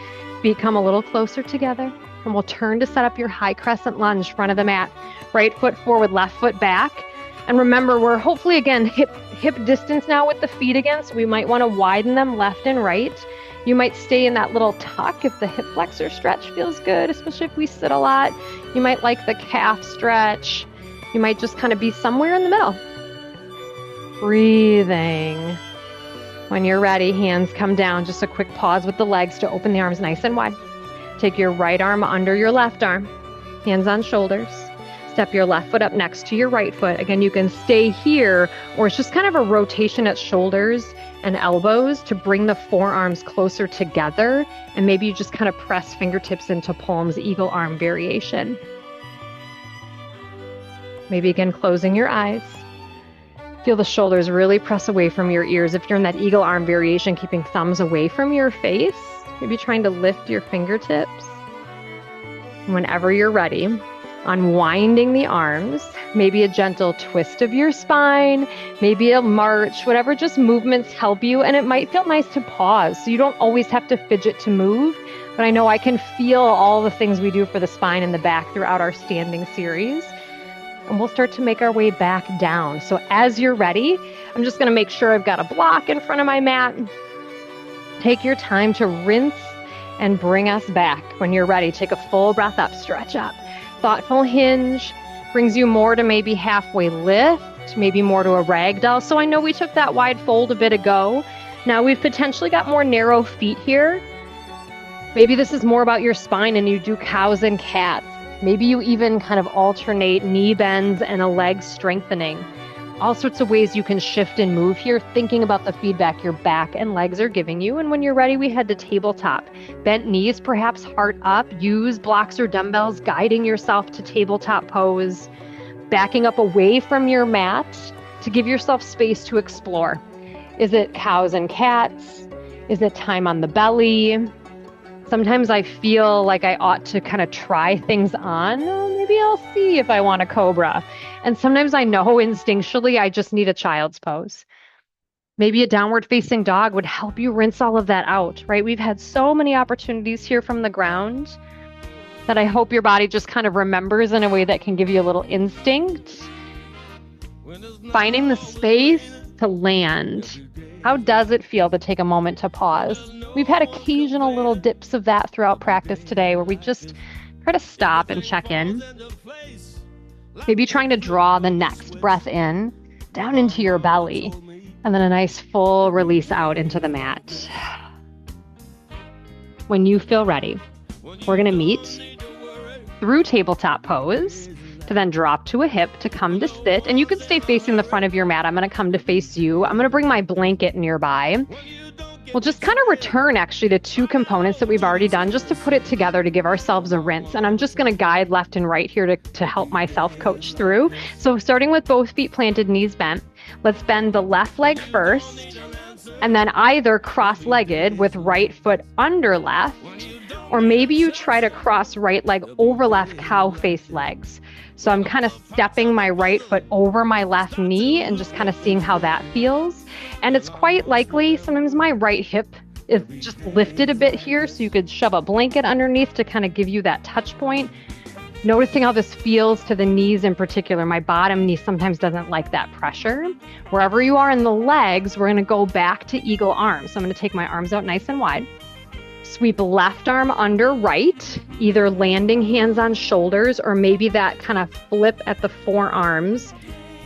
Feet come a little closer together. And we'll turn to set up your high crescent lunge, front of the mat. Right foot forward, left foot back. And remember, we're hopefully, again, hip distance now with the feet again, so we might want to widen them left and right. You might stay in that little tuck if the hip flexor stretch feels good, especially if we sit a lot. You might like the calf stretch. You might just kind of be somewhere in the middle. Breathing. When you're ready, hands come down. Just a quick pause with the legs to open the arms nice and wide. Take your right arm under your left arm. Hands on shoulders. Step your left foot up next to your right foot. Again, you can stay here, or it's just kind of a rotation at shoulders and elbows to bring the forearms closer together. And maybe you just kind of press fingertips into palms, eagle arm variation. Maybe again, closing your eyes. Feel the shoulders really press away from your ears. If you're in that eagle arm variation, keeping thumbs away from your face, maybe trying to lift your fingertips. Whenever you're ready, unwinding the arms, maybe a gentle twist of your spine, maybe a march, whatever just movements help you. And it might feel nice to pause. So you don't always have to fidget to move, but I know I can feel all the things we do for the spine and the back throughout our standing series. And we'll start to make our way back down. So as you're ready, I'm just going to make sure I've got a block in front of my mat. Take your time to rinse and bring us back. When you're ready, take a full breath up, stretch up. Thoughtful hinge brings you more to maybe halfway lift, maybe more to a ragdoll. So I know we took that wide fold a bit ago. Now we've potentially got more narrow feet here. Maybe this is more about your spine and you do cows and cats. Maybe you even kind of alternate knee bends and a leg strengthening. All sorts of ways you can shift and move here, thinking about the feedback your back and legs are giving you. And when you're ready, we head to tabletop. Bent knees, perhaps heart up. Use blocks or dumbbells, guiding yourself to tabletop pose. Backing up away from your mat to give yourself space to explore. Is it cows and cats? Is it time on the belly? Sometimes I feel like I ought to kind of try things on. Oh, maybe I'll see if I want a cobra. And sometimes I know instinctually I just need a child's pose. Maybe a downward facing dog would help you rinse all of that out, right? We've had so many opportunities here from the ground that I hope your body just kind of remembers in a way that can give you a little instinct. Finding the space to land. How does it feel to take a moment to pause? We've had occasional little dips of that throughout practice today where we just try to stop and check in. Maybe trying to draw the next breath in, down into your belly, and then a nice full release out into the mat. When you feel ready, we're going to meet through tabletop pose to then drop to a hip to come to sit. And you can stay facing the front of your mat. I'm going to come to face you. I'm going to bring my blanket nearby. We'll just kind of return actually to two components that we've already done just to put it together to give ourselves a rinse. And I'm just going to guide left and right here to help myself coach through. So starting with both feet planted, knees bent, let's bend the left leg first and then either cross-legged with right foot under left, or maybe you try to cross right leg over left cow face legs. So I'm kind of stepping my right foot over my left knee and just kind of seeing how that feels. And it's quite likely sometimes my right hip is just lifted a bit here, so you could shove a blanket underneath to kind of give you that touch point. Noticing how this feels to the knees in particular. My bottom knee sometimes doesn't like that pressure. Wherever you are in the legs, we're going to go back to eagle arms. So I'm going to take my arms out nice and wide. Sweep left arm under right, either landing hands on shoulders or maybe that kind of flip at the forearms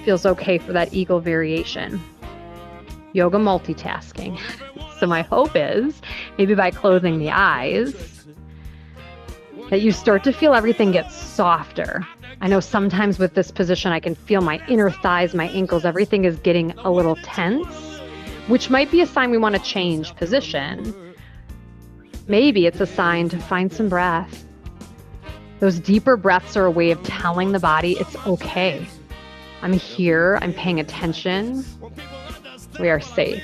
feels okay for that eagle variation. Yoga multitasking. So my hope is maybe by closing the eyes that you start to feel everything get softer. I know sometimes with this position, I can feel my inner thighs, my ankles, everything is getting a little tense, which might be a sign we want to change position. Maybe it's a sign to find some breath. Those deeper breaths are a way of telling the body it's okay. I'm here. I'm paying attention. We are safe.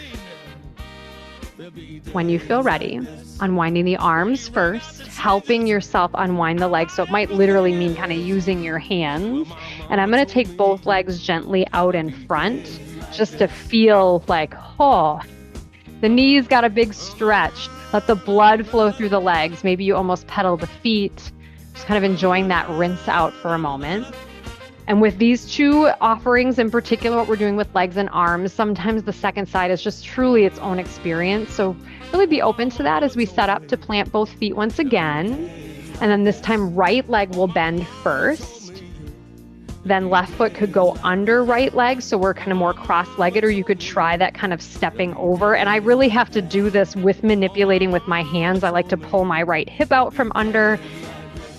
When you feel ready, unwinding the arms first, helping yourself unwind the legs. So it might literally mean kind of using your hands. And I'm going to take both legs gently out in front just to feel like, oh, the knees got a big stretch. Let the blood flow through the legs. Maybe you almost pedal the feet. Just kind of enjoying that rinse out for a moment. And with these two offerings in particular, what we're doing with legs and arms, sometimes the second side is just truly its own experience. So really be open to that as we set up to plant both feet once again. And then this time, right leg will bend first. Then left foot could go under right leg. So we're kind of more cross-legged, or you could try that kind of stepping over. And I really have to do this with manipulating with my hands. I like to pull my right hip out from under.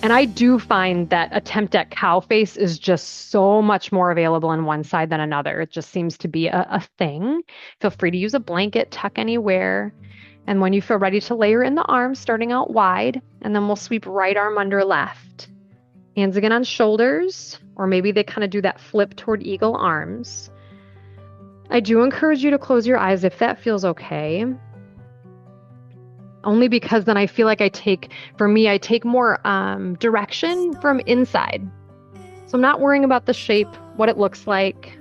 And I do find that attempt at cow face is just so much more available on one side than another. It just seems to be a thing. Feel free to use a blanket, tuck anywhere. And when you feel ready to layer in the arms, starting out wide, and then we'll sweep right arm under left. Hands again on shoulders, or maybe they kind of do that flip toward eagle arms. I do encourage you to close your eyes if that feels okay. Only because then I feel like I take more direction from inside. So I'm not worrying about the shape, what it looks like.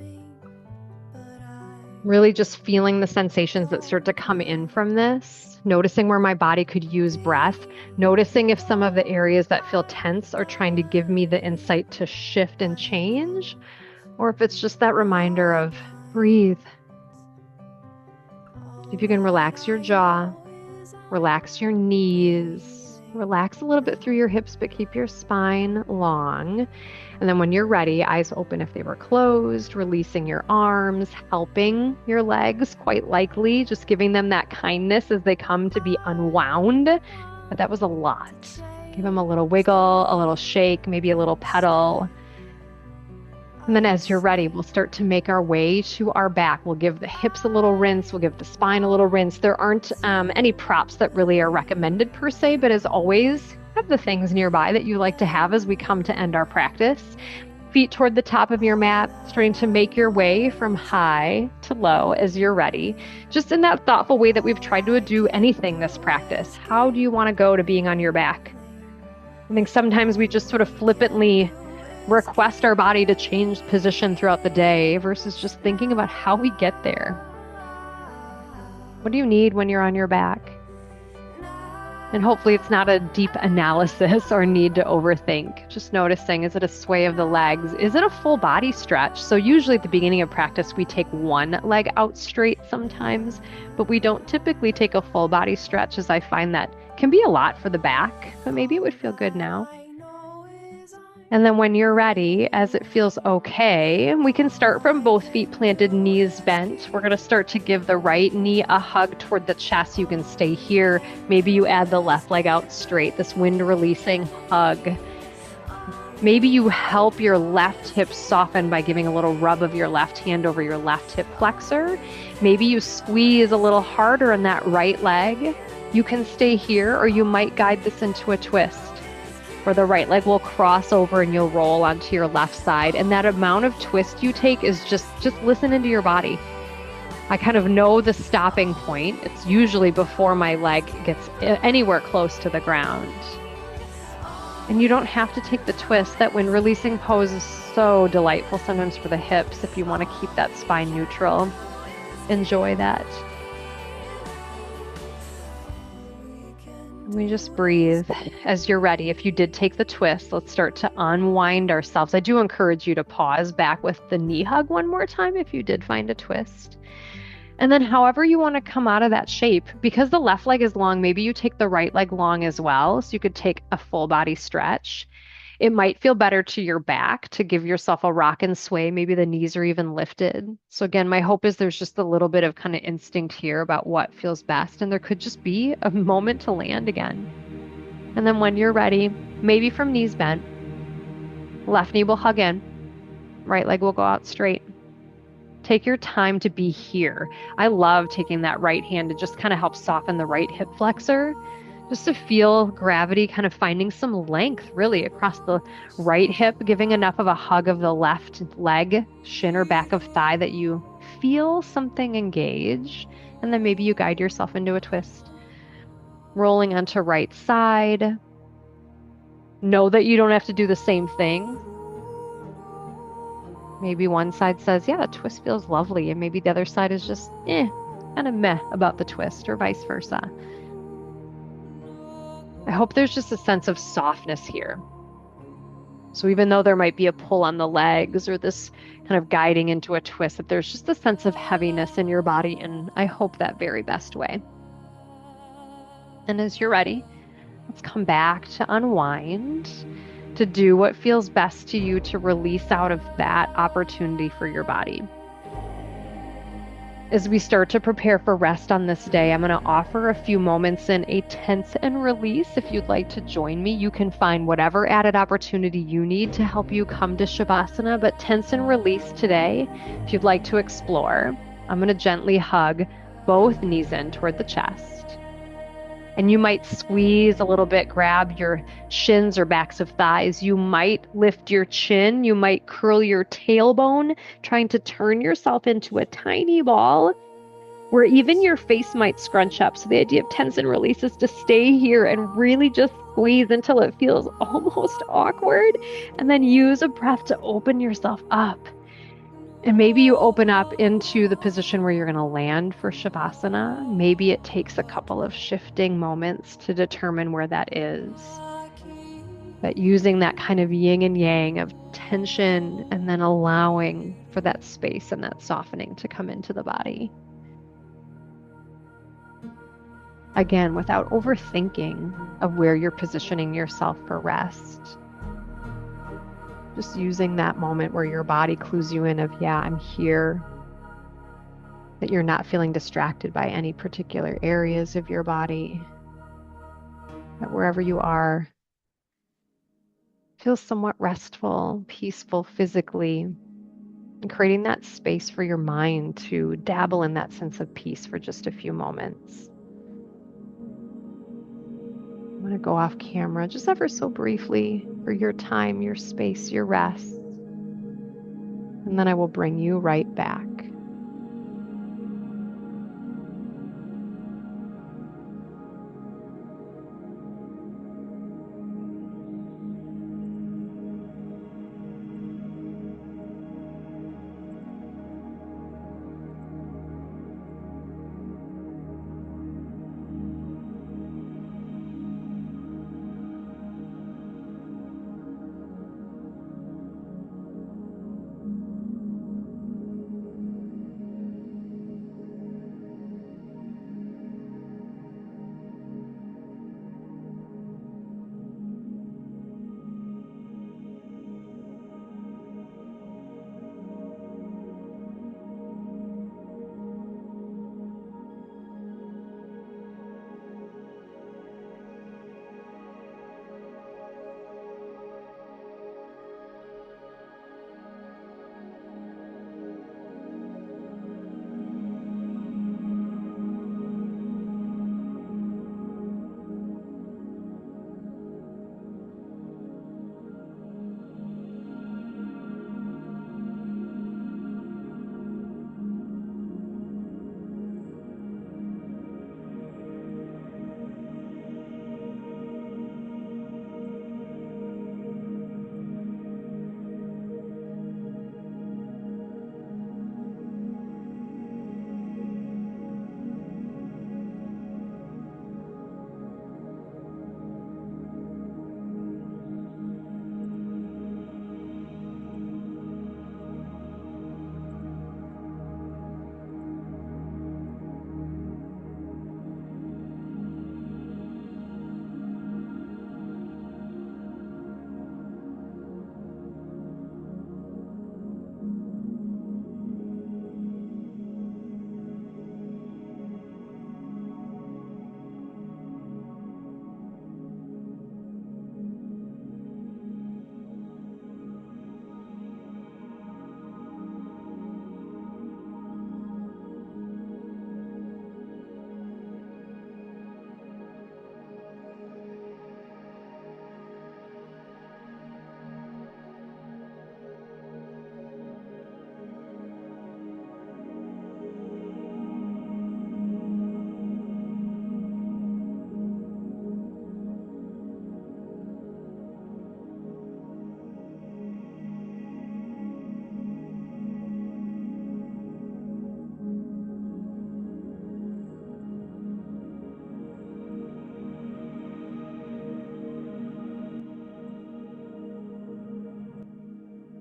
Really just feeling the sensations that start to come in from this. Noticing where my body could use breath. Noticing if some of the areas that feel tense are trying to give me the insight to shift and change. Or if it's just that reminder of breathe. If you can relax your jaw. Relax your knees, relax a little bit through your hips, but keep your spine long. And then when you're ready, eyes open if they were closed, releasing your arms, helping your legs, quite likely, just giving them that kindness as they come to be unwound. But that was a lot. Give them a little wiggle, a little shake, maybe a little pedal. And then as you're ready, we'll start to make our way to our back. We'll give the hips a little rinse. We'll give the spine a little rinse. There aren't any props that really are recommended per se, but as always, have the things nearby that you like to have as we come to end our practice. Feet toward the top of your mat, starting to make your way from high to low as you're ready. Just in that thoughtful way that we've tried to do anything this practice. How do you want to go to being on your back? I think sometimes we just sort of flippantly request our body to change position throughout the day versus just thinking about how we get there. What do you need when you're on your back? And hopefully it's not a deep analysis or need to overthink. Just noticing, is it a sway of the legs? Is it a full body stretch? So usually at the beginning of practice, we take one leg out straight sometimes, but we don't typically take a full body stretch, as I find that can be a lot for the back, but maybe it would feel good now. And then when you're ready, as it feels okay, we can start from both feet planted, knees bent. We're going to start to give the right knee a hug toward the chest. You can stay here. Maybe you add the left leg out straight, this wind releasing hug. Maybe you help your left hip soften by giving a little rub of your left hand over your left hip flexor. Maybe you squeeze a little harder in that right leg. You can stay here, or you might guide this into a twist, where the right leg will cross over and you'll roll onto your left side. And that amount of twist you take is just listen into your body. I kind of know the stopping point. It's usually before my leg gets anywhere close to the ground. And you don't have to take the twist. That wind releasing pose is so delightful sometimes for the hips if you want to keep that spine neutral. Enjoy that. We just breathe as you're ready. If you did take the twist, let's start to unwind ourselves. I do encourage you to pause back with the knee hug one more time if you did find a twist. And then however you want to come out of that shape, because the left leg is long, maybe you take the right leg long as well. So you could take a full body stretch. It might feel better to your back to give yourself a rock and sway. Maybe the knees are even lifted. So again, my hope is there's just a little bit of kind of instinct here about what feels best. And there could just be a moment to land again. And then when you're ready, maybe from knees bent, left knee will hug in, right leg will go out straight. Take your time to be here. I love taking that right hand to just kind of help soften the right hip flexor. Just to feel gravity kind of finding some length really across the right hip, giving enough of a hug of the left leg, shin or back of thigh that you feel something engage. And then maybe you guide yourself into a twist. Rolling onto right side. Know that you don't have to do the same thing. Maybe one side says, yeah, the twist feels lovely. And maybe the other side is just, kind of meh about the twist, or vice versa. I hope there's just a sense of softness here. So even though there might be a pull on the legs or this kind of guiding into a twist, that there's just a sense of heaviness in your body. And I hope that very best way. And as you're ready, let's come back to unwind, to do what feels best to you to release out of that opportunity for your body. As we start to prepare for rest on this day, I'm going to offer a few moments in a tense and release. If you'd like to join me, you can find whatever added opportunity you need to help you come to Shavasana, but tense and release today, if you'd like to explore. I'm going to gently hug both knees in toward the chest. And you might squeeze a little bit, grab your shins or backs of thighs. You might lift your chin. You might curl your tailbone, trying to turn yourself into a tiny ball where even your face might scrunch up. So the idea of tense and release is to stay here and really just squeeze until it feels almost awkward. And then use a breath to open yourself up. And maybe you open up into the position where you're going to land for Shavasana. Maybe it takes a couple of shifting moments to determine where that is. But using that kind of yin and yang of tension and then allowing for that space and that softening to come into the body. Again, without overthinking of where you're positioning yourself for rest. Just using that moment where your body clues you in of, yeah, I'm here. That you're not feeling distracted by any particular areas of your body. That wherever you are, feels somewhat restful, peaceful physically, and creating that space for your mind to dabble in that sense of peace for just a few moments. I'm going to go off camera just ever so briefly for your time, your space, your rest. And then I will bring you right back.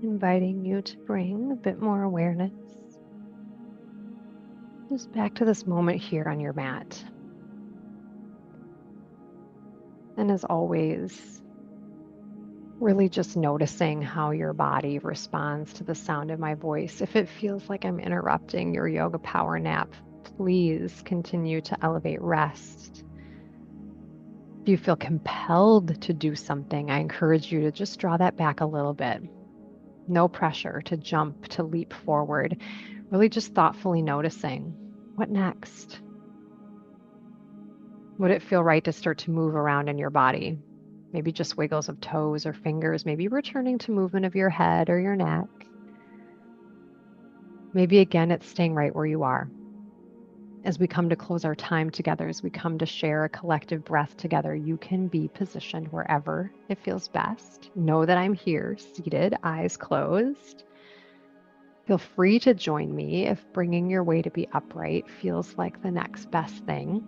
Inviting you to bring a bit more awareness just back to this moment here on your mat. And as always, really just noticing how your body responds to the sound of my voice. If it feels like I'm interrupting your yoga power nap, please continue to elevate rest. If you feel compelled to do something, I encourage you to just draw that back a little bit. No pressure to jump, to leap forward. Really just thoughtfully noticing, what next? Would it feel right to start to move around in your body? Maybe just wiggles of toes or fingers, maybe returning to movement of your head or your neck. Maybe again, it's staying right where you are. As we come to close our time together, as we come to share a collective breath together, you can be positioned wherever it feels best. Know that I'm here, seated, eyes closed. Feel free to join me if bringing your weight to be upright feels like the next best thing.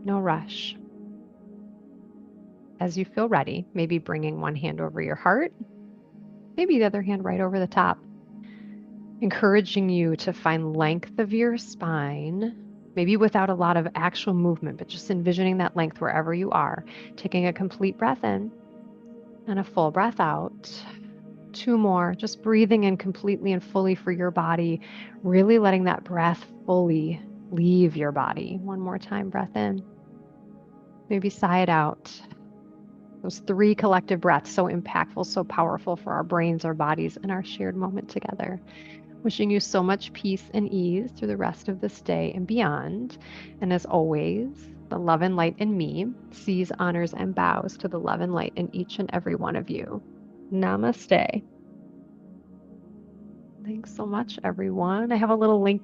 No rush. As you feel ready, maybe bringing one hand over your heart, maybe the other hand right over the top. Encouraging you to find length of your spine, maybe without a lot of actual movement, but just envisioning that length wherever you are. Taking a complete breath in and a full breath out. 2 more, just breathing in completely and fully for your body, really letting that breath fully leave your body. 1 more time, breath in. Maybe sigh it out. Those 3 collective breaths, so impactful, so powerful for our brains, our bodies, and our shared moment together. Wishing you so much peace and ease through the rest of this day and beyond. And as always, the love and light in me sees, honors, and bows to the love and light in each and every one of you. Namaste. Thanks so much, everyone. I have a little link